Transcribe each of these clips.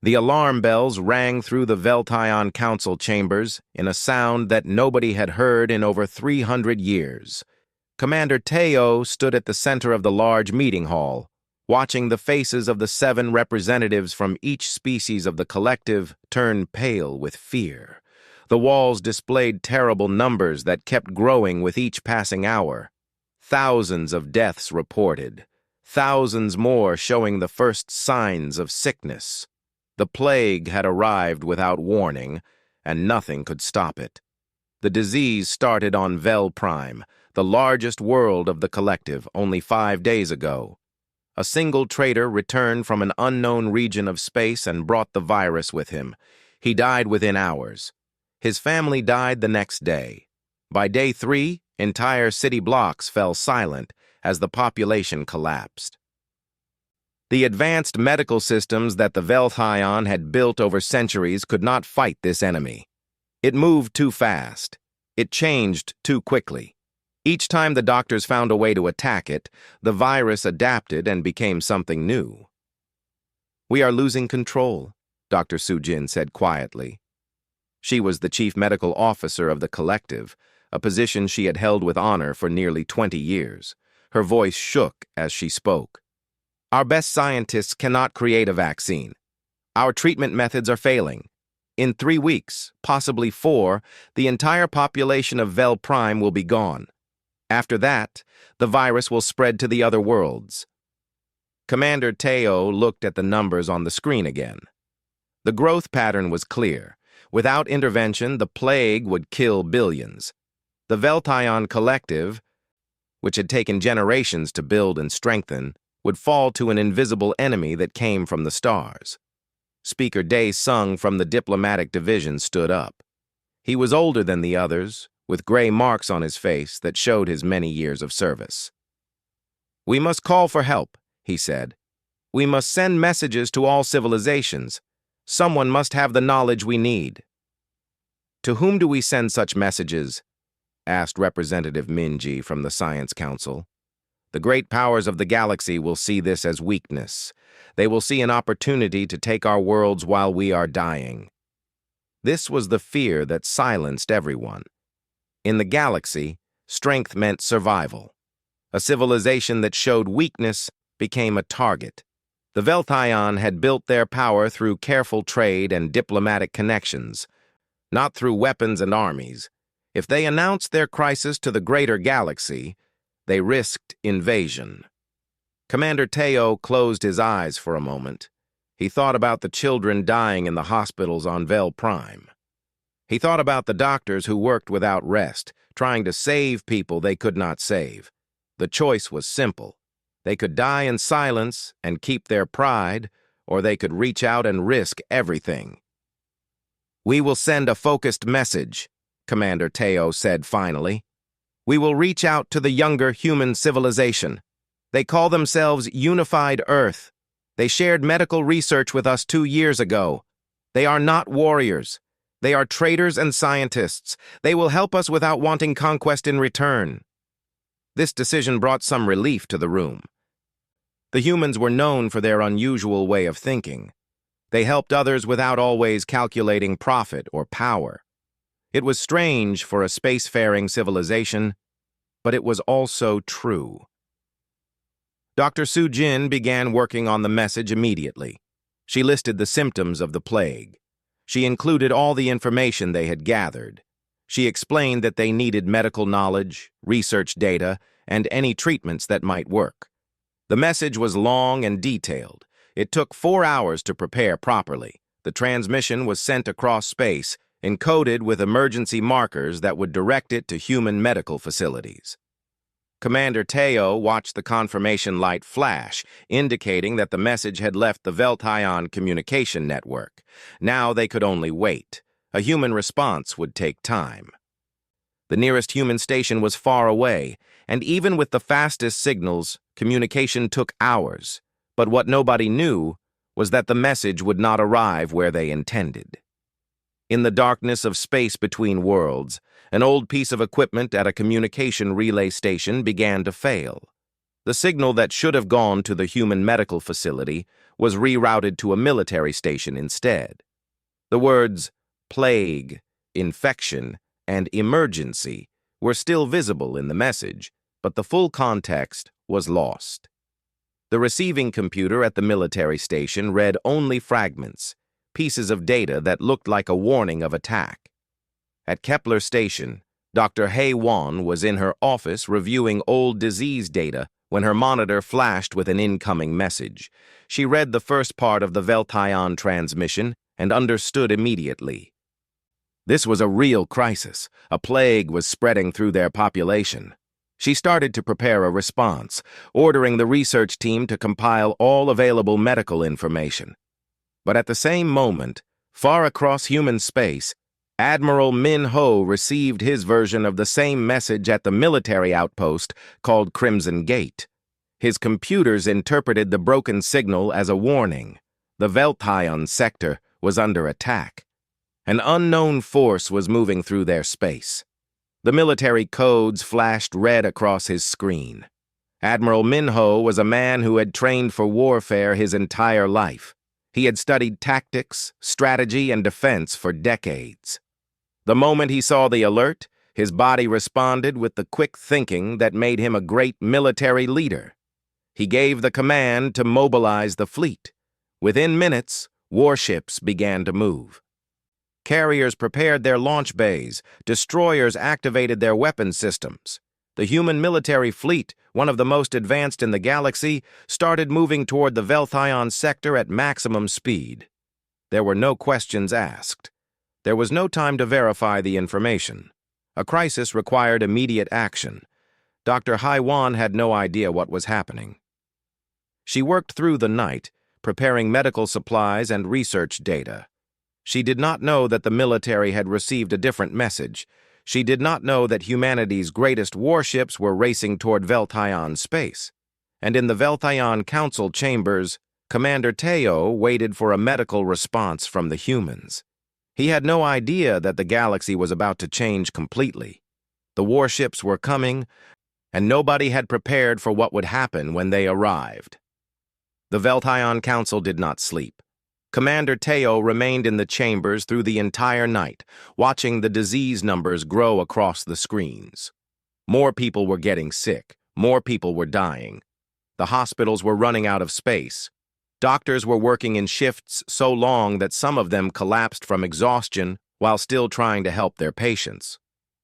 The alarm bells rang through the Veltion council chambers in a sound that nobody had heard in over 300 years. Commander Teo stood at the center of the large meeting hall, watching the faces of the 7 representatives from each species of the collective turn pale with fear. The walls displayed terrible numbers that kept growing with each passing hour. Thousands of deaths reported, thousands more showing the first signs of sickness. The plague had arrived without warning, and nothing could stop it. The disease started on Vel Prime, the largest world of the collective, only 5 days ago. A single trader returned from an unknown region of space and brought the virus with him. He died within hours. His family died the next day. By day 3, entire city blocks fell silent as the population collapsed. The advanced medical systems that the Veltion had built over centuries could not fight this enemy. It moved too fast. It changed too quickly. Each time the doctors found a way to attack it, the virus adapted and became something new. "We are losing control," Dr. Sujin said quietly. She was the chief medical officer of the collective, a position she had held with honor for nearly 20 years. Her voice shook as she spoke. "Our best scientists cannot create a vaccine. Our treatment methods are failing. In 3 weeks, possibly 4, the entire population of Vel Prime will be gone. After that, the virus will spread to the other worlds." Commander Teo looked at the numbers on the screen again. The growth pattern was clear. Without intervention, the plague would kill billions. The Veltion collective, which had taken generations to build and strengthen, would fall to an invisible enemy that came from the stars. Speaker Dae Sung from the diplomatic division stood up. He was older than the others, with gray marks on his face that showed his many years of service. "We must call for help," he said. "We must send messages to all civilizations. Someone must have the knowledge we need." "To whom do we send such messages?" asked Representative Minji from the Science Council. "The great powers of the galaxy will see this as weakness. They will see an opportunity to take our worlds while we are dying." This was the fear that silenced everyone. In the galaxy, strength meant survival. A civilization that showed weakness became a target. The Veltion had built their power through careful trade and diplomatic connections, not through weapons and armies. If they announced their crisis to the greater galaxy, they risked invasion. Commander Teo closed his eyes for a moment. He thought about the children dying in the hospitals on Vel Prime. He thought about the doctors who worked without rest, trying to save people they could not save. The choice was simple. They could die in silence and keep their pride, or they could reach out and risk everything. "We will send a focused message," Commander Teo said finally. "We will reach out to the younger human civilization. They call themselves Unified Earth. They shared medical research with us 2 years ago. They are not warriors. They are traders and scientists. They will help us without wanting conquest in return." This decision brought some relief to the room. The humans were known for their unusual way of thinking. They helped others without always calculating profit or power. It was strange for a spacefaring civilization, but it was also true. Dr. Sujin began working on the message immediately. She listed the symptoms of the plague. She included all the information they had gathered. She explained that they needed medical knowledge, research data, and any treatments that might work. The message was long and detailed. It took 4 hours to prepare properly. The transmission was sent across space, encoded with emergency markers that would direct it to human medical facilities. Commander Teo watched the confirmation light flash, indicating that the message had left the Veltion communication network. Now they could only wait. A human response would take time. The nearest human station was far away, and even with the fastest signals, communication took hours. But what nobody knew was that the message would not arrive where they intended. In the darkness of space between worlds, an old piece of equipment at a communication relay station began to fail. The signal that should have gone to the human medical facility was rerouted to a military station instead. The words plague, infection, and emergency were still visible in the message, but the full context was lost. The receiving computer at the military station read only fragments, pieces of data that looked like a warning of attack. At Kepler Station, Dr. Hei Wan was in her office reviewing old disease data when her monitor flashed with an incoming message. She read the first part of the Veltaion transmission and understood immediately. This was a real crisis. A plague was spreading through their population. She started to prepare a response, ordering the research team to compile all available medical information. But at the same moment, far across human space, Admiral Min Ho received his version of the same message at the military outpost called Crimson Gate. His computers interpreted the broken signal as a warning. The Veltaion sector was under attack. An unknown force was moving through their space. The military codes flashed red across his screen. Admiral Min Ho was a man who had trained for warfare his entire life. He had studied tactics, strategy, and defense for decades. The moment he saw the alert, his body responded with the quick thinking that made him a great military leader. He gave the command to mobilize the fleet. Within minutes, warships began to move. Carriers prepared their launch bays. Destroyers activated their weapon systems. The human military fleet, one of the most advanced in the galaxy, started moving toward the Veltaion sector at maximum speed. There were no questions asked. There was no time to verify the information. A crisis required immediate action. Dr. Haiwan had no idea what was happening. She worked through the night, preparing medical supplies and research data. She did not know that the military had received a different message. She did not know that humanity's greatest warships were racing toward Veltaion space. And in the Veltaion Council chambers, Commander Teo waited for a medical response from the humans. He had no idea that the galaxy was about to change completely. The warships were coming, and nobody had prepared for what would happen when they arrived. The Veltaion Council did not sleep. Commander Teo remained in the chambers through the entire night, watching the disease numbers grow across the screens. More people were getting sick. More people were dying. The hospitals were running out of space. Doctors were working in shifts so long that some of them collapsed from exhaustion while still trying to help their patients.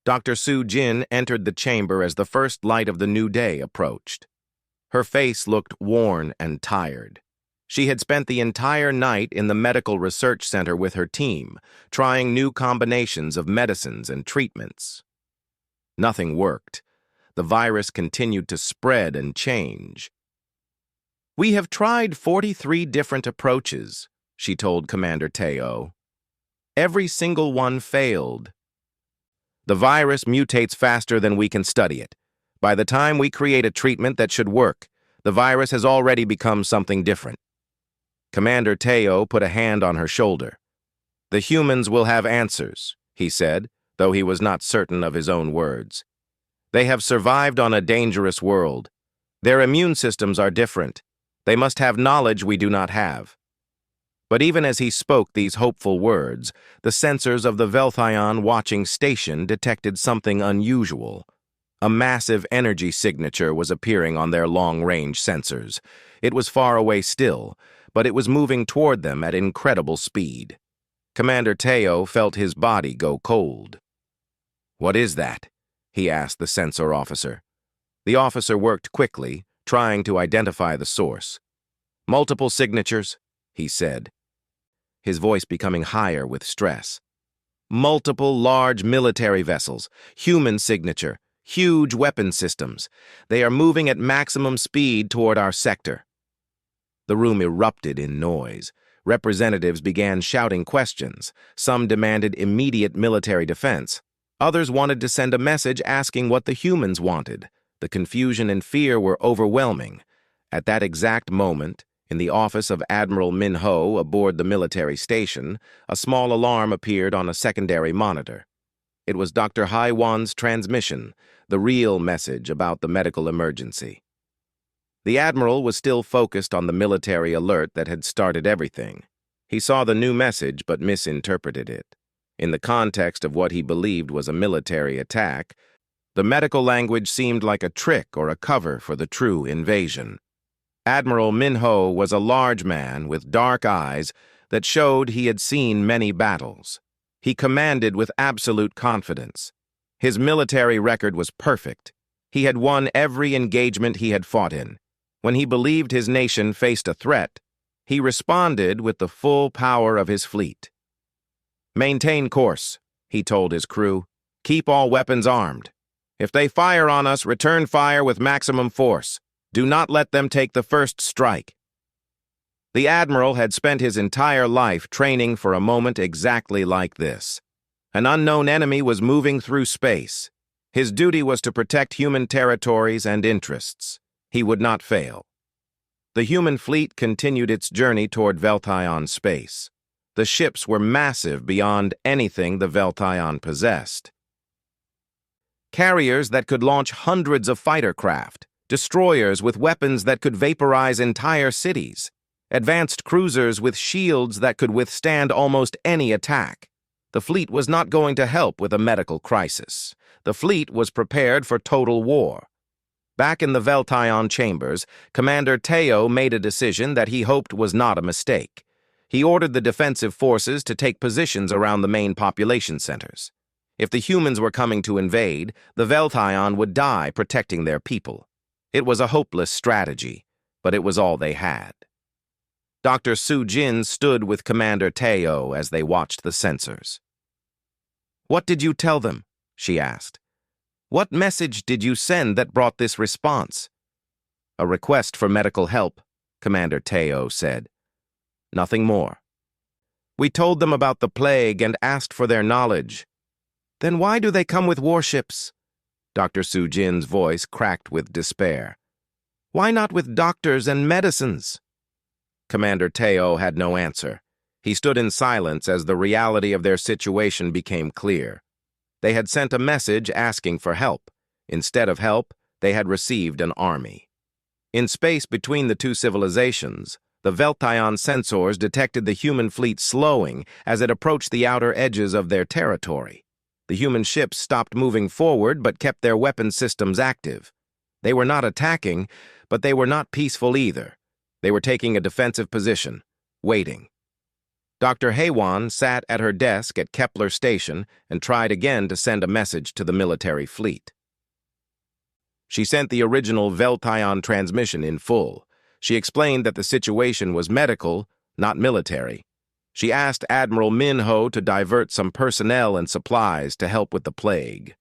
Dr. Su Jin entered the chamber as the first light of the new day approached. Her face looked worn and tired. She had spent the entire night in the medical research center with her team, trying new combinations of medicines and treatments. Nothing worked. The virus continued to spread and change. "We have tried 43 different approaches," she told Commander Teo. "Every single one failed. The virus mutates faster than we can study it. By the time we create a treatment that should work, the virus has already become something different." Commander Teo put a hand on her shoulder. "The humans will have answers," he said, though he was not certain of his own words. "They have survived on a dangerous world. Their immune systems are different. They must have knowledge we do not have." But even as he spoke these hopeful words, the sensors of the Veltaion watching station detected something unusual. A massive energy signature was appearing on their long-range sensors. It was far away still, but it was moving toward them at incredible speed. Commander Teo felt his body go cold. "What is that?" he asked the sensor officer. The officer worked quickly, trying to identify the source. "Multiple signatures," he said, his voice becoming higher with stress. "Multiple large military vessels, human signature, huge weapon systems. They are moving at maximum speed toward our sector." The room erupted in noise. Representatives began shouting questions. Some demanded immediate military defense. Others wanted to send a message asking what the humans wanted. The confusion and fear were overwhelming. At that exact moment, in the office of Admiral Min Ho aboard the military station, a small alarm appeared on a secondary monitor. It was Dr. Haiwan's transmission, the real message about the medical emergency. The admiral was still focused on the military alert that had started everything. He saw the new message but misinterpreted it. In the context of what he believed was a military attack, the medical language seemed like a trick or a cover for the true invasion. Admiral Minho was a large man with dark eyes that showed he had seen many battles. He commanded with absolute confidence. His military record was perfect. He had won every engagement he had fought in. When he believed his nation faced a threat, he responded with the full power of his fleet. "Maintain course," he told his crew. "Keep all weapons armed. If they fire on us, return fire with maximum force. Do not let them take the first strike." The admiral had spent his entire life training for a moment exactly like this. An unknown enemy was moving through space. His duty was to protect human territories and interests. He would not fail. The human fleet continued its journey toward Veltaion space. The ships were massive beyond anything the Veltaion possessed. Carriers that could launch hundreds of fighter craft, destroyers with weapons that could vaporize entire cities, advanced cruisers with shields that could withstand almost any attack. The fleet was not going to help with a medical crisis. The fleet was prepared for total war. Back in the Veltaion chambers, Commander Teo made a decision that he hoped was not a mistake. He ordered the defensive forces to take positions around the main population centers. If the humans were coming to invade, the Veltaion would die protecting their people. It was a hopeless strategy, but it was all they had. Dr. Su Jin stood with Commander Teo as they watched the sensors. "What did you tell them?" she asked. "What message did you send that brought this response?" "A request for medical help," Commander Teo said. "Nothing more. We told them about the plague and asked for their knowledge." "Then why do they come with warships?" Dr. Su Jin's voice cracked with despair. "Why not with doctors and medicines?" Commander Teo had no answer. He stood in silence as the reality of their situation became clear. They had sent a message asking for help. Instead of help, they had received an army. In space between the two civilizations, the Veltaion sensors detected the human fleet slowing as it approached the outer edges of their territory. The human ships stopped moving forward but kept their weapon systems active. They were not attacking, but they were not peaceful either. They were taking a defensive position, waiting. Dr. Haywan sat at her desk at Kepler Station and tried again to send a message to the military fleet. She sent the original Veltaion transmission in full. She explained that the situation was medical, not military. She asked Admiral Minho to divert some personnel and supplies to help with the plague.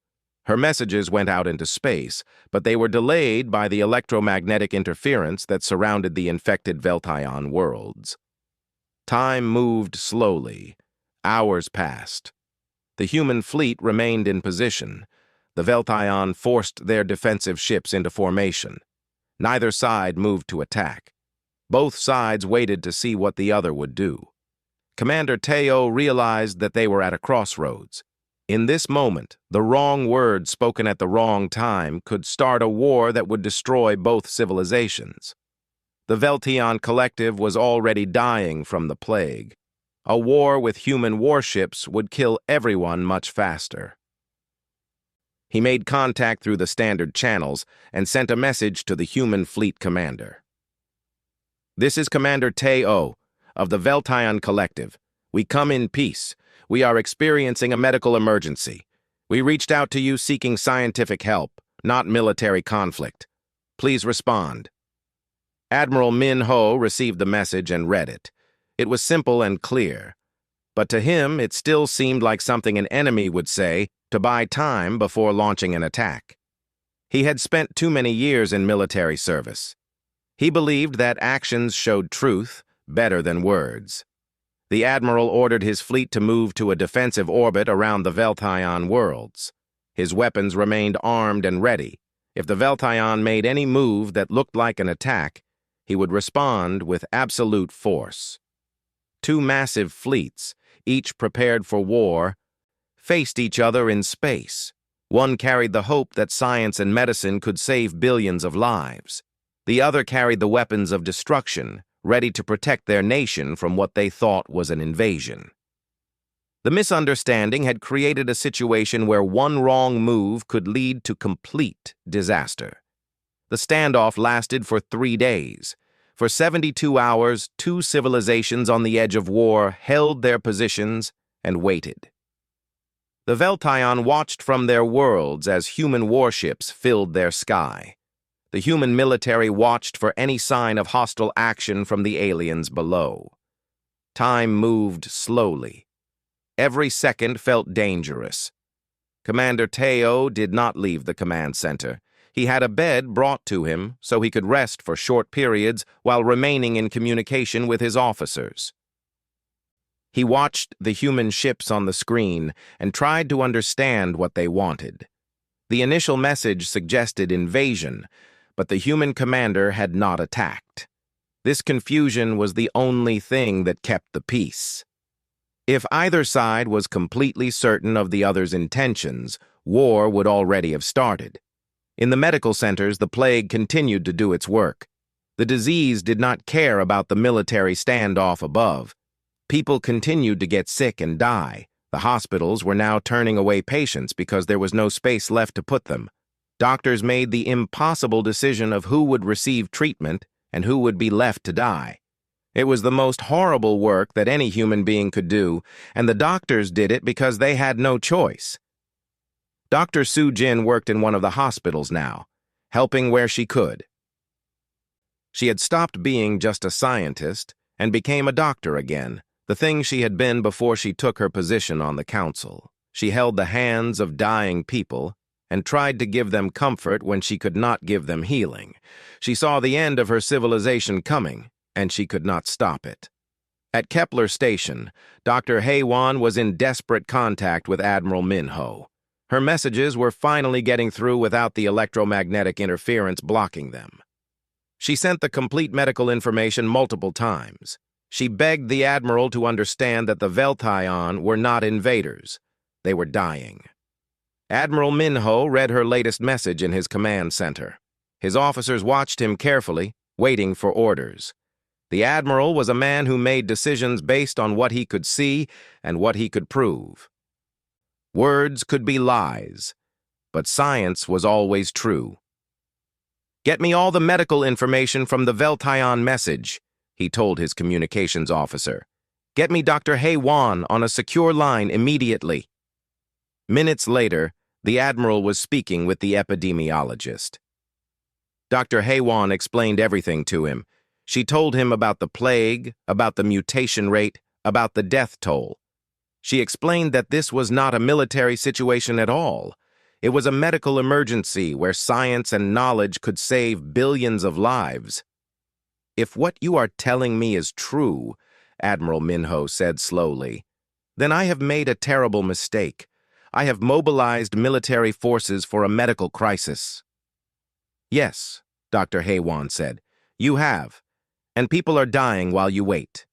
Her messages went out into space, but they were delayed by the electromagnetic interference that surrounded the infected Veltaion worlds. Time moved slowly. Hours passed. The human fleet remained in position. The Veltaion forced their defensive ships into formation. Neither side moved to attack. Both sides waited to see what the other would do. Commander Teo realized that they were at a crossroads. In this moment, the wrong word spoken at the wrong time could start a war that would destroy both civilizations. The Veltaion collective was already dying from the plague. A war with human warships would kill everyone much faster. He made contact through the standard channels and sent a message to the human fleet commander. "This is Commander Teo of the Veltaion collective. We come in peace. We are experiencing a medical emergency. We reached out to you seeking scientific help, not military conflict. Please respond." Admiral Minho received the message and read it. It was simple and clear. But to him, it still seemed like something an enemy would say to buy time before launching an attack. He had spent too many years in military service. He believed that actions showed truth better than words. The admiral ordered his fleet to move to a defensive orbit around the Veltaion worlds. His weapons remained armed and ready. If the Veltaion made any move that looked like an attack, he would respond with absolute force. Two massive fleets, each prepared for war, faced each other in space. One carried the hope that science and medicine could save billions of lives. The other carried the weapons of destruction, ready to protect their nation from what they thought was an invasion. The misunderstanding had created a situation where one wrong move could lead to complete disaster. The standoff lasted for 3 days. For 72 hours, two civilizations on the edge of war held their positions and waited. The Veltaion watched from their worlds as human warships filled their sky. The human military watched for any sign of hostile action from the aliens below. Time moved slowly. Every second felt dangerous. Commander Teo did not leave the command center. He had a bed brought to him so he could rest for short periods while remaining in communication with his officers. He watched the human ships on the screen and tried to understand what they wanted. The initial message suggested invasion, but the human commander had not attacked. This confusion was the only thing that kept the peace. If either side was completely certain of the other's intentions, war would already have started. In the medical centers, the plague continued to do its work. The disease did not care about the military standoff above. People continued to get sick and die. The hospitals were now turning away patients because there was no space left to put them. Doctors made the impossible decision of who would receive treatment and who would be left to die. It was the most horrible work that any human being could do, and the doctors did it because they had no choice. Dr. Su Jin worked in one of the hospitals now, helping where she could. She had stopped being just a scientist and became a doctor again, the thing she had been before she took her position on the council. She held the hands of dying people and tried to give them comfort when she could not give them healing. She saw the end of her civilization coming, and she could not stop it. At Kepler Station, Dr. Heywan was in desperate contact with Admiral Minho. Her messages were finally getting through without the electromagnetic interference blocking them. She sent the complete medical information multiple times. She begged the Admiral to understand that the Veltaion were not invaders. They were dying. Admiral Minho read her latest message in his command center. His officers watched him carefully, waiting for orders. The Admiral was a man who made decisions based on what he could see and what he could prove. Words could be lies, but science was always true. "Get me all the medical information from the Veltaion message," he told his communications officer. "Get me Dr. Heywan on a secure line immediately." Minutes later, the Admiral was speaking with the epidemiologist. Dr. Heywan explained everything to him. She told him about the plague, about the mutation rate, about the death toll. She explained that this was not a military situation at all. It was a medical emergency where science and knowledge could save billions of lives. "If what you are telling me is true," Admiral Minho said slowly, "then I have made a terrible mistake. I have mobilized military forces for a medical crisis." "Yes," Dr. Heywan said, "you have. And people are dying while you wait.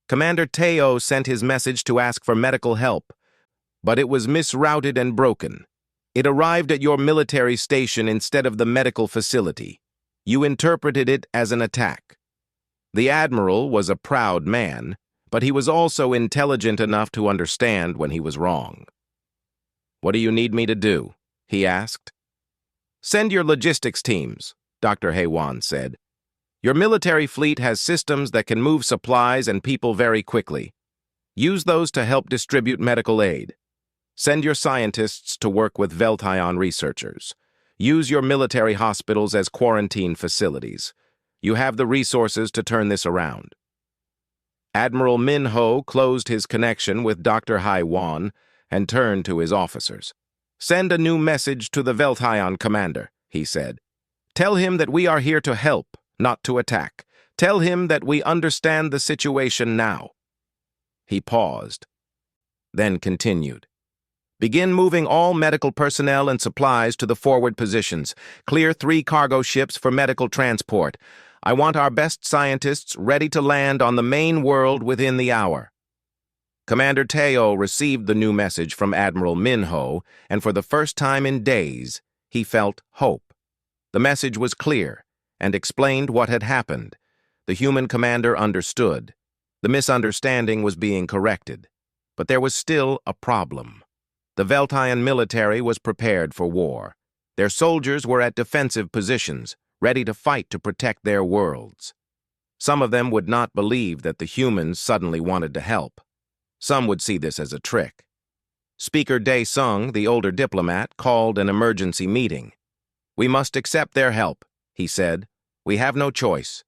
Commander Teo sent his message to ask for medical help, but it was misrouted and broken. It arrived at your military station instead of the medical facility. You interpreted it as an attack." The Admiral was a proud man, but he was also intelligent enough to understand when he was wrong. "What do you need me to do?" he asked. "Send your logistics teams," Dr. Heywan said. "Your military fleet has systems that can move supplies and people very quickly. Use those to help distribute medical aid. Send your scientists to work with Veltaion researchers. Use your military hospitals as quarantine facilities. You have the resources to turn this around." Admiral Minho closed his connection with Dr. Heywan and turned to his officers. "Send a new message to the Veltaion commander," he said. "Tell him that we are here to help, not to attack. Tell him that we understand the situation now." He paused, then continued. "Begin moving all medical personnel and supplies to the forward positions. Clear 3 cargo ships for medical transport. I want our best scientists ready to land on the main world within the hour." Commander Teo received the new message from Admiral Minho, and for the first time in days, he felt hope. The message was clear, and explained what had happened. The human commander understood. The misunderstanding was being corrected. But there was still a problem. The Veltaion military was prepared for war. Their soldiers were at defensive positions, ready to fight to protect their worlds. Some of them would not believe that the humans suddenly wanted to help. Some would see this as a trick. Speaker Dae Sung, the older diplomat, called an emergency meeting. "We must accept their help," he said. "We have no choice.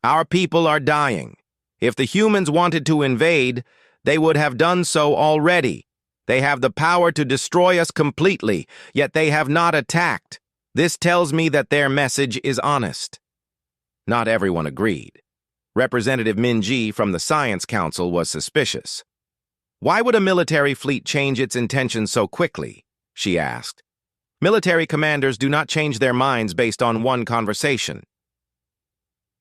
Our people are dying. If the humans wanted to invade, they would have done so already. They have the power to destroy us completely, yet they have not attacked. This tells me that their message is honest." Not everyone agreed. Representative Min Ji from the Science Council was suspicious. "Why would a military fleet change its intentions so quickly?" she asked. "Military commanders do not change their minds based on one conversation."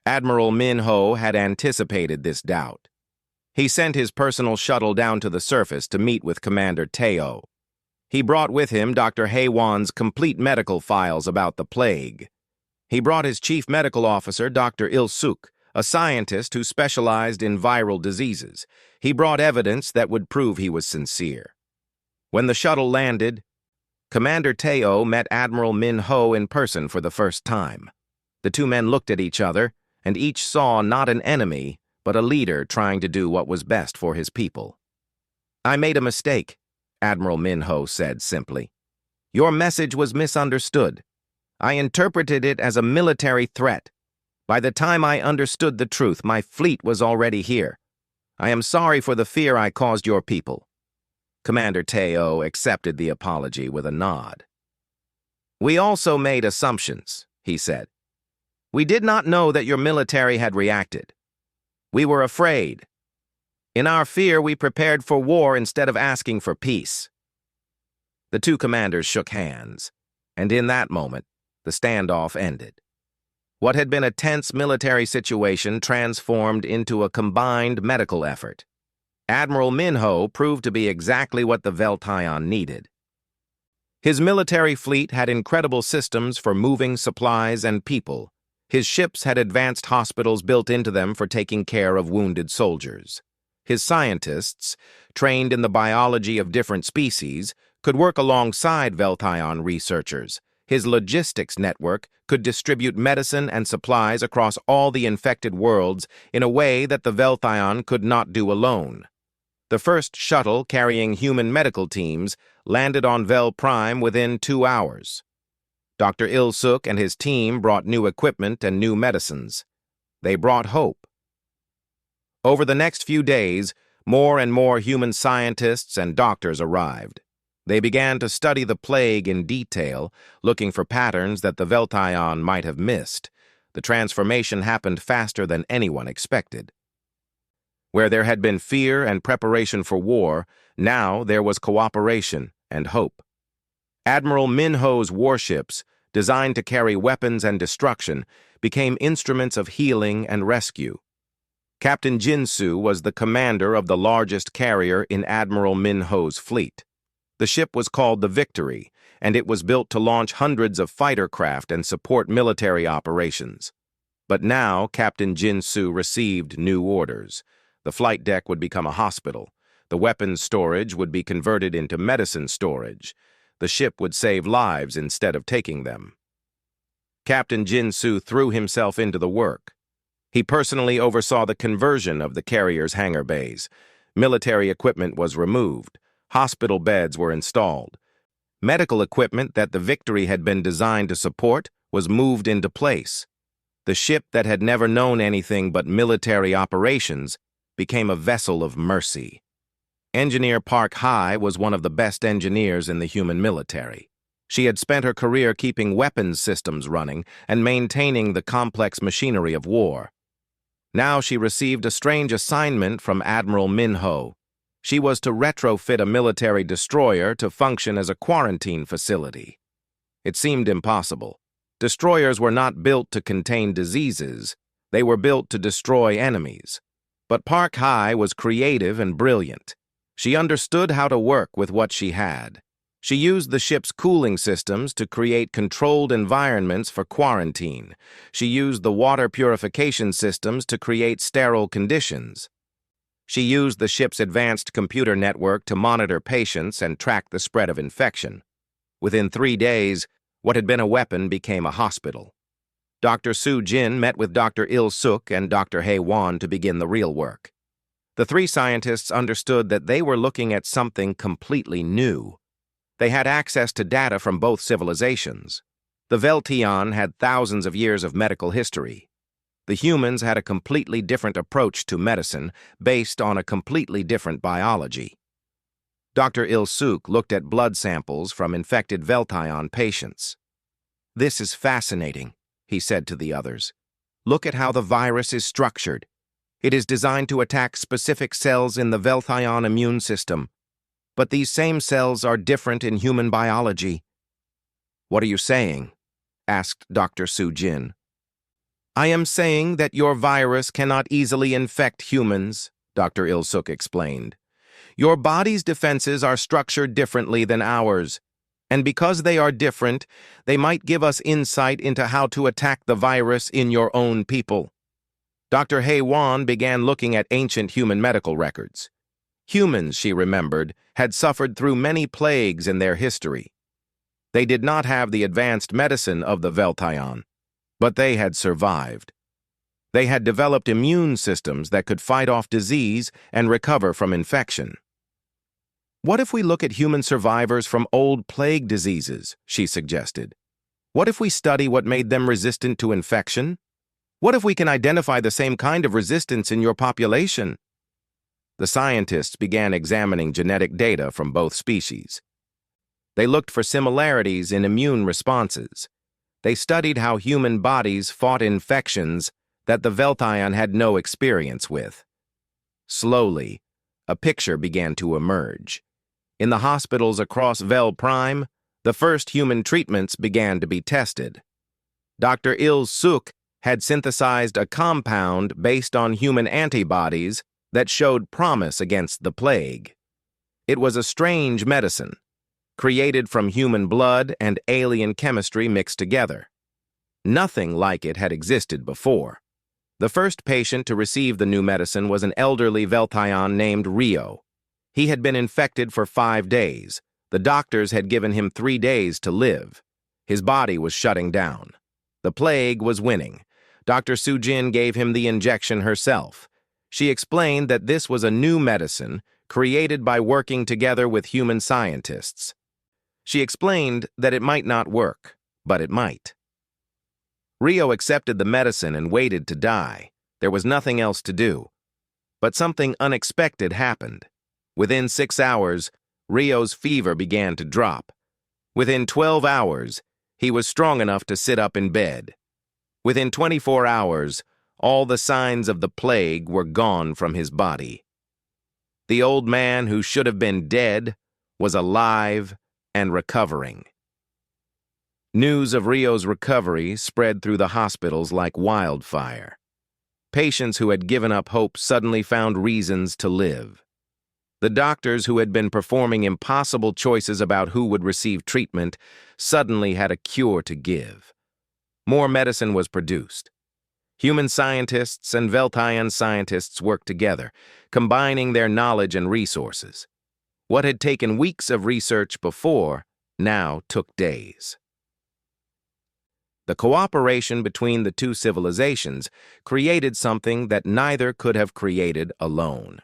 Admiral Min Ho had anticipated this doubt. He sent his personal shuttle down to the surface to meet with Commander Teo. He brought with him Dr. Haewon's complete medical files about the plague. He brought his chief medical officer, Dr. Il-suk, a scientist who specialized in viral diseases. He brought evidence that would prove he was sincere. When the shuttle landed, Commander Teo met Admiral Min Ho in person for the first time. The two men looked at each other, and each saw not an enemy, but a leader trying to do what was best for his people. "I made a mistake," Admiral Min Ho said simply. "Your message was misunderstood. I interpreted it as a military threat. By the time I understood the truth, my fleet was already here. I am sorry for the fear I caused your people." Commander Teo accepted the apology with a nod. "We also made assumptions," he said. "We did not know that your military had reacted. We were afraid. In our fear, we prepared for war instead of asking for peace." The two commanders shook hands, and in that moment, the standoff ended. What had been a tense military situation transformed into a combined medical effort. Admiral Min Ho proved to be exactly what the Veltaion needed. His military fleet had incredible systems for moving supplies and people. His ships had advanced hospitals built into them for taking care of wounded soldiers. His scientists, trained in the biology of different species, could work alongside Veltaion researchers. His logistics network could distribute medicine and supplies across all the infected worlds in a way that the Veltaion could not do alone. The first shuttle carrying human medical teams landed on Vel Prime within 2 hours. Dr. Il-suk and his team brought new equipment and new medicines. They brought hope. Over the next few days, more and more human scientists and doctors arrived. They began to study the plague in detail, looking for patterns that the Veltaion might have missed. The transformation happened faster than anyone expected. Where there had been fear and preparation for war, now there was cooperation and hope. Admiral Min Ho's warships, designed to carry weapons and destruction, became instruments of healing and rescue. Captain Jinsu was the commander of the largest carrier in Admiral Min Ho's fleet. The ship was called the Victory, and it was built to launch hundreds of fighter craft and support military operations. But now Captain Jinsu received new orders. The flight deck would become a hospital. The weapons storage would be converted into medicine storage. The ship would save lives instead of taking them. Captain Jinsu threw himself into the work. He personally oversaw the conversion of the carrier's hangar bays. Military equipment was removed. Hospital beds were installed. Medical equipment that the Victory had been designed to support was moved into place. The ship that had never known anything but military operations became a vessel of mercy. Engineer Park Hai was one of the best engineers in the human military. She had spent her career keeping weapons systems running and maintaining the complex machinery of war. Now she received a strange assignment from Admiral Min Ho. She was to retrofit a military destroyer to function as a quarantine facility. It seemed impossible. Destroyers were not built to contain diseases. They were built to destroy enemies. But Park Hai was creative and brilliant. She understood how to work with what she had. She used the ship's cooling systems to create controlled environments for quarantine. She used the water purification systems to create sterile conditions. She used the ship's advanced computer network to monitor patients and track the spread of infection. Within 3 days, what had been a weapon became a hospital. Dr. Su Jin met with Dr. Il Suk and Dr. He Wan to begin the real work. The 3 scientists understood that they were looking at something completely new. They had access to data from both civilizations. The Veltion had thousands of years of medical history. The humans had a completely different approach to medicine based on a completely different biology. Dr. Il Suk looked at blood samples from infected Veltion patients. "This is fascinating," he said to the others. "Look at how the virus is structured. It is designed to attack specific cells in the Veltion immune system. But these same cells are different in human biology." "What are you saying?" asked Dr. Su Jin. "I am saying that your virus cannot easily infect humans," Dr. Il Suk explained. "Your body's defenses are structured differently than ours, and because they are different, they might give us insight into how to attack the virus in your own people." Dr. He Wan began looking at ancient human medical records. Humans, she remembered, had suffered through many plagues in their history. They did not have the advanced medicine of the Veltion, but they had survived. They had developed immune systems that could fight off disease and recover from infection. "What if we look at human survivors from old plague diseases?" she suggested. "What if we study what made them resistant to infection? What if we can identify the same kind of resistance in your population?" The scientists began examining genetic data from both species. They looked for similarities in immune responses. They studied how human bodies fought infections that the Veltion had no experience with. Slowly, a picture began to emerge. In the hospitals across Vel Prime, the first human treatments began to be tested. Dr. Il Suk had synthesized a compound based on human antibodies that showed promise against the plague. It was a strange medicine, created from human blood and alien chemistry mixed together. Nothing like it had existed before. The first patient to receive the new medicine was an elderly Veltion named Rio. He had been infected for 5 days. The doctors had given him 3 days to live. His body was shutting down. The plague was winning. Dr. Su Jin gave him the injection herself. She explained that this was a new medicine created by working together with human scientists. She explained that it might not work, but it might. Rio accepted the medicine and waited to die. There was nothing else to do. But something unexpected happened. Within 6 hours, Rio's fever began to drop. Within 12 hours, he was strong enough to sit up in bed. Within 24 hours, all the signs of the plague were gone from his body. The old man who should have been dead was alive and recovering. News of Rio's recovery spread through the hospitals like wildfire. Patients who had given up hope suddenly found reasons to live. The doctors who had been performing impossible choices about who would receive treatment suddenly had a cure to give. More medicine was produced. Human scientists and Veltion scientists worked together, combining their knowledge and resources. What had taken weeks of research before now took days. The cooperation between the two civilizations created something that neither could have created alone.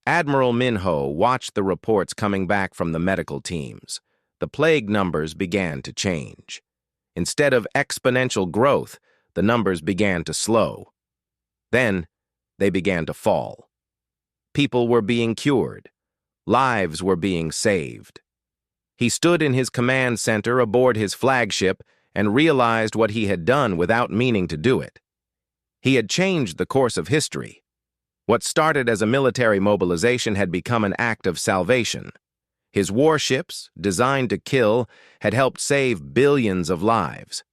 Admiral Minho watched the reports coming back from the medical teams. The plague numbers began to change. Instead of exponential growth, the numbers began to slow. Then, they began to fall. People were being cured. Lives were being saved. He stood in his command center aboard his flagship and realized what he had done without meaning to do it. He had changed the course of history. What started as a military mobilization had become an act of salvation. His warships, designed to kill, had helped save billions of lives.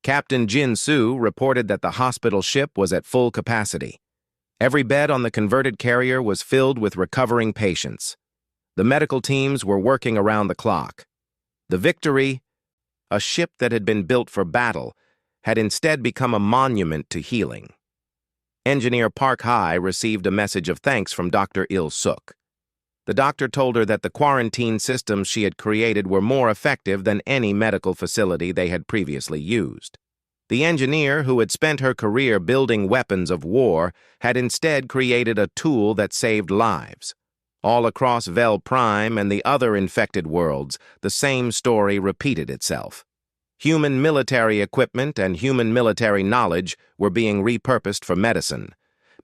Captain Jin Su reported that the hospital ship was at full capacity. Every bed on the converted carrier was filled with recovering patients. The medical teams were working around the clock. The Victory, a ship that had been built for battle, had instead become a monument to healing. Engineer Park Hai received a message of thanks from Dr. Il-suk. The doctor told her that the quarantine systems she had created were more effective than any medical facility they had previously used. The engineer, who had spent her career building weapons of war, had instead created a tool that saved lives. All across Vel Prime and the other infected worlds, the same story repeated itself. Human military equipment and human military knowledge were being repurposed for medicine.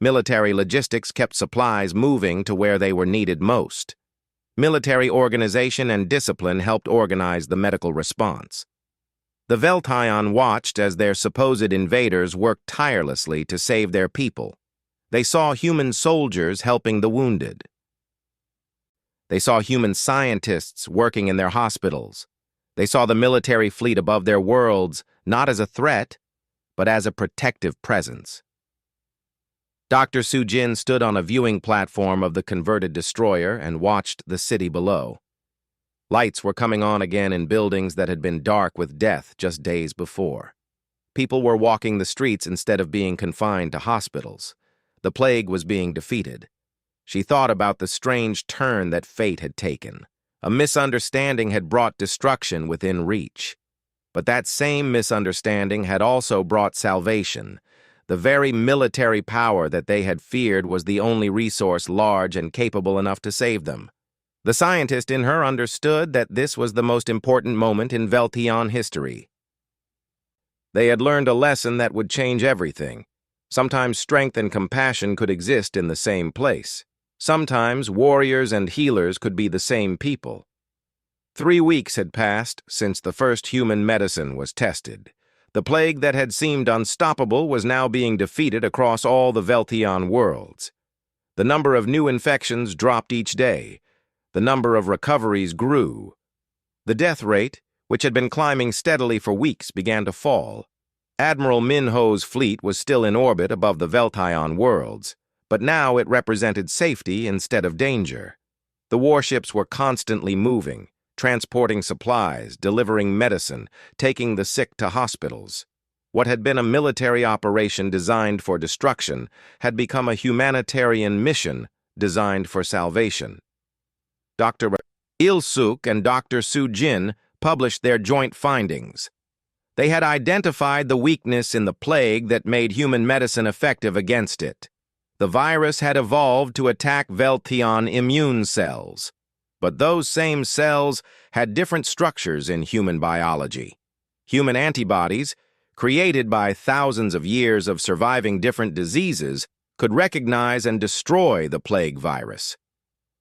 Military logistics kept supplies moving to where they were needed most. Military organization and discipline helped organize the medical response. The Veltion watched as their supposed invaders worked tirelessly to save their people. They saw human soldiers helping the wounded. They saw human scientists working in their hospitals. They saw the military fleet above their worlds, not as a threat, but as a protective presence. Dr. Sujin stood on a viewing platform of the converted destroyer and watched the city below. Lights were coming on again in buildings that had been dark with death just days before. People were walking the streets instead of being confined to hospitals. The plague was being defeated. She thought about the strange turn that fate had taken. A misunderstanding had brought destruction within reach. But that same misunderstanding had also brought salvation. The very military power that they had feared was the only resource large and capable enough to save them. The scientist in her understood that this was the most important moment in Veltion history. They had learned a lesson that would change everything. Sometimes strength and compassion could exist in the same place. Sometimes warriors and healers could be the same people. 3 weeks had passed since the first human medicine was tested. The plague that had seemed unstoppable was now being defeated across all the Veltion worlds. The number of new infections dropped each day. The number of recoveries grew. The death rate, which had been climbing steadily for weeks, began to fall. Admiral Minho's fleet was still in orbit above the Veltion worlds, but now it represented safety instead of danger. The warships were constantly moving, transporting supplies, delivering medicine, taking the sick to hospitals. What had been a military operation designed for destruction had become a humanitarian mission designed for salvation. Dr. Il-suk and Dr. Sujin published their joint findings. They had identified the weakness in the plague that made human medicine effective against it. The virus had evolved to attack Veltion immune cells, but those same cells had different structures in human biology. Human antibodies, created by thousands of years of surviving different diseases, could recognize and destroy the plague virus.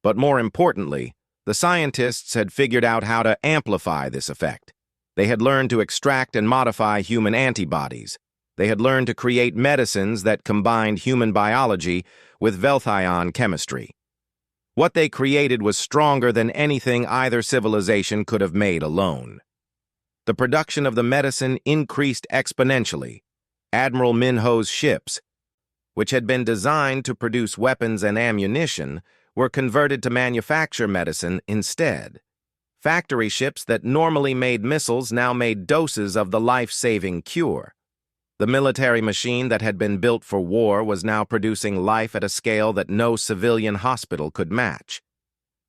But more importantly, the scientists had figured out how to amplify this effect. They had learned to extract and modify human antibodies. They had learned to create medicines that combined human biology with Veltion chemistry. What they created was stronger than anything either civilization could have made alone. The production of the medicine increased exponentially. Admiral Minho's ships, which had been designed to produce weapons and ammunition, were converted to manufacture medicine instead. Factory ships that normally made missiles now made doses of the life-saving cure. The military machine that had been built for war was now producing life at a scale that no civilian hospital could match.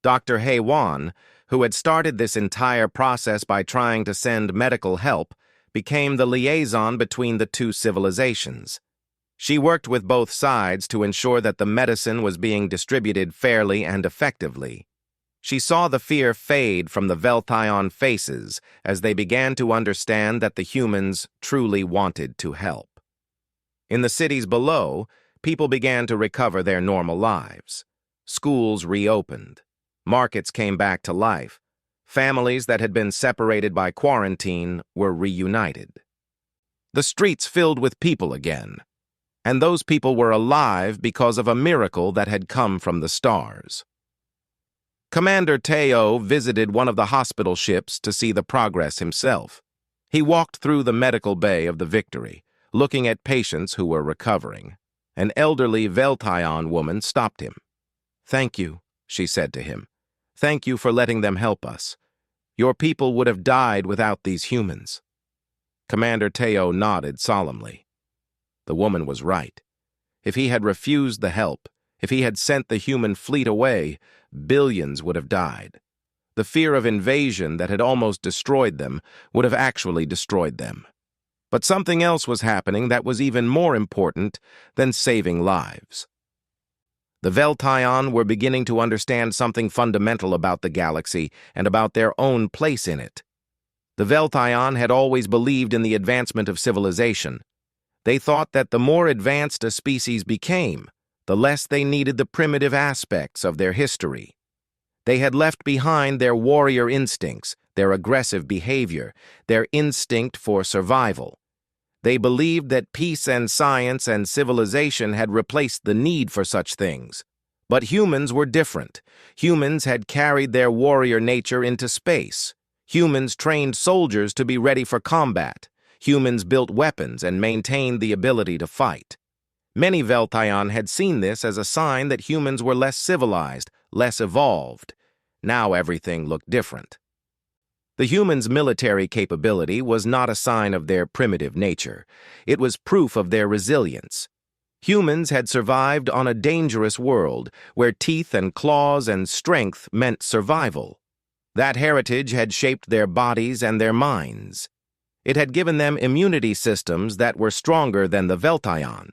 Dr. Hei-wan, who had started this entire process by trying to send medical help, became the liaison between the two civilizations. She worked with both sides to ensure that the medicine was being distributed fairly and effectively. She saw the fear fade from the Veltion faces as they began to understand that the humans truly wanted to help. In the cities below, people began to recover their normal lives. Schools reopened. Markets came back to life. Families that had been separated by quarantine were reunited. The streets filled with people again. And those people were alive because of a miracle that had come from the stars. Commander Teo visited one of the hospital ships to see the progress himself. He walked through the medical bay of the Victory, looking at patients who were recovering. An elderly Veltion woman stopped him. "Thank you," she said to him. Thank you for letting them help us. Your people would have died without these humans." Commander Teo nodded solemnly. The woman was right. If he had refused the help, if he had sent the human fleet away, billions would have died. The fear of invasion that had almost destroyed them would have actually destroyed them. But something else was happening that was even more important than saving lives. The Veltaion were beginning to understand something fundamental about the galaxy and about their own place in it. The Veltaion had always believed in the advancement of civilization. They thought that the more advanced a species became, the less they needed the primitive aspects of their history. They had left behind their warrior instincts, their aggressive behavior, their instinct for survival. They believed that peace and science and civilization had replaced the need for such things. But humans were different. Humans had carried their warrior nature into space. Humans trained soldiers to be ready for combat. Humans built weapons and maintained the ability to fight. Many Veltaion had seen this as a sign that humans were less civilized, less evolved. Now everything looked different. The humans' military capability was not a sign of their primitive nature. It was proof of their resilience. Humans had survived on a dangerous world where teeth and claws and strength meant survival. That heritage had shaped their bodies and their minds. It had given them immunity systems that were stronger than the Veltaion.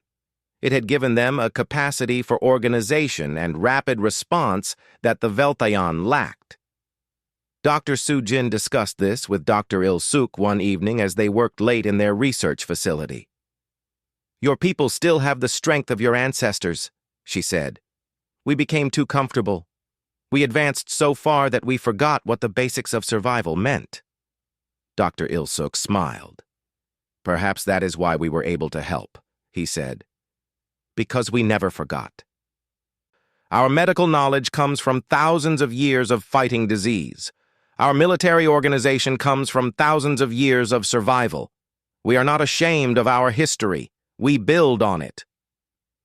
It had given them a capacity for organization and rapid response that the Veltaion lacked. Dr. Sujin discussed this with Dr. Il-suk one evening as they worked late in their research facility. "Your people still have the strength of your ancestors," she said. "We became too comfortable. We advanced so far that we forgot what the basics of survival meant." Dr. Il-suk smiled. "Perhaps that is why we were able to help," he said. "Because we never forgot. Our medical knowledge comes from thousands of years of fighting disease. Our military organization comes from thousands of years of survival. We are not ashamed of our history. We build on it."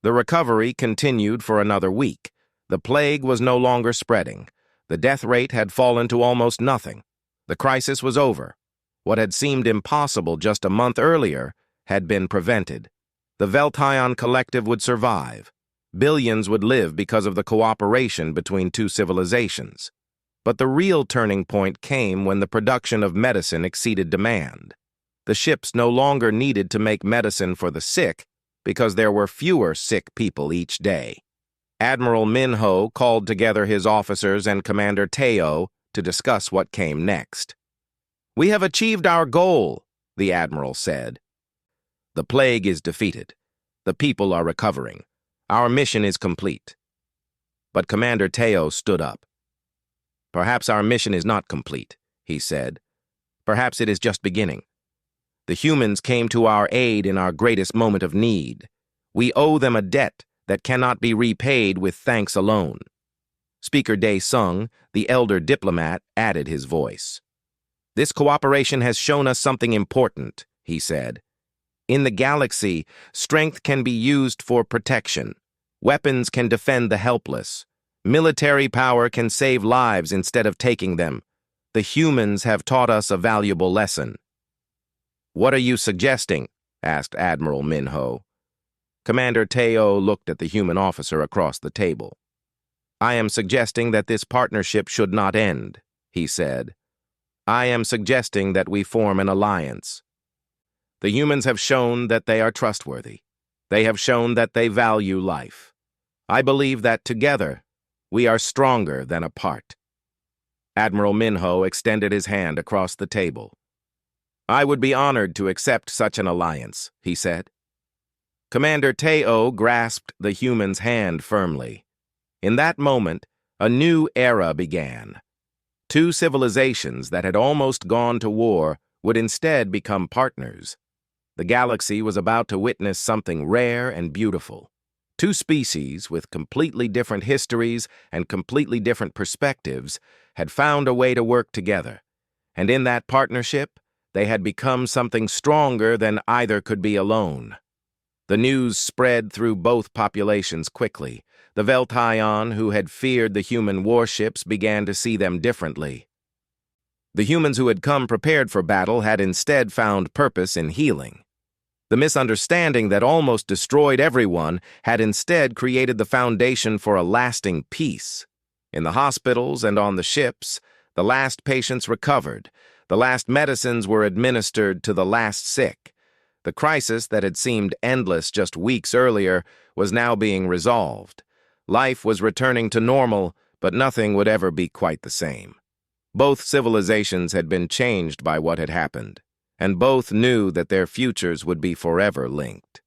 The recovery continued for another week. The plague was no longer spreading. The death rate had fallen to almost nothing. The crisis was over. What had seemed impossible just a month earlier had been prevented. The Veltaion collective would survive. Billions would live because of the cooperation between two civilizations. But the real turning point came when the production of medicine exceeded demand. The ships no longer needed to make medicine for the sick because there were fewer sick people each day. Admiral Minho called together his officers and Commander Teo to discuss what came next. "We have achieved our goal," the Admiral said. "The plague is defeated. The people are recovering. Our mission is complete." But Commander Teo stood up. "Perhaps our mission is not complete," he said. "Perhaps it is just beginning. The humans came to our aid in our greatest moment of need. We owe them a debt that cannot be repaid with thanks alone." Speaker Dae Sung, the elder diplomat, added his voice. "This cooperation has shown us something important," he said. "In the galaxy, strength can be used for protection. Weapons can defend the helpless. Military power can save lives instead of taking them. The humans have taught us a valuable lesson." "What are you suggesting?" asked Admiral Minho. Commander Teo looked at the human officer across the table. "I am suggesting that this partnership should not end," he said. "I am suggesting that we form an alliance. The humans have shown that they are trustworthy. They have shown that they value life. I believe that together, we are stronger than apart." Admiral Minho extended his hand across the table. "I would be honored to accept such an alliance," he said. Commander Teo grasped the human's hand firmly. In that moment, a new era began. Two civilizations that had almost gone to war would instead become partners. The galaxy was about to witness something rare and beautiful. Two species with completely different histories and completely different perspectives had found a way to work together, and in that partnership, they had become something stronger than either could be alone. The news spread through both populations quickly. The Veltaion, who had feared the human warships, began to see them differently. The humans who had come prepared for battle had instead found purpose in healing. The misunderstanding that almost destroyed everyone had instead created the foundation for a lasting peace. In the hospitals and on the ships, the last patients recovered. The last medicines were administered to the last sick. The crisis that had seemed endless just weeks earlier was now being resolved. Life was returning to normal, but nothing would ever be quite the same. Both civilizations had been changed by what had happened, and both knew that their futures would be forever linked.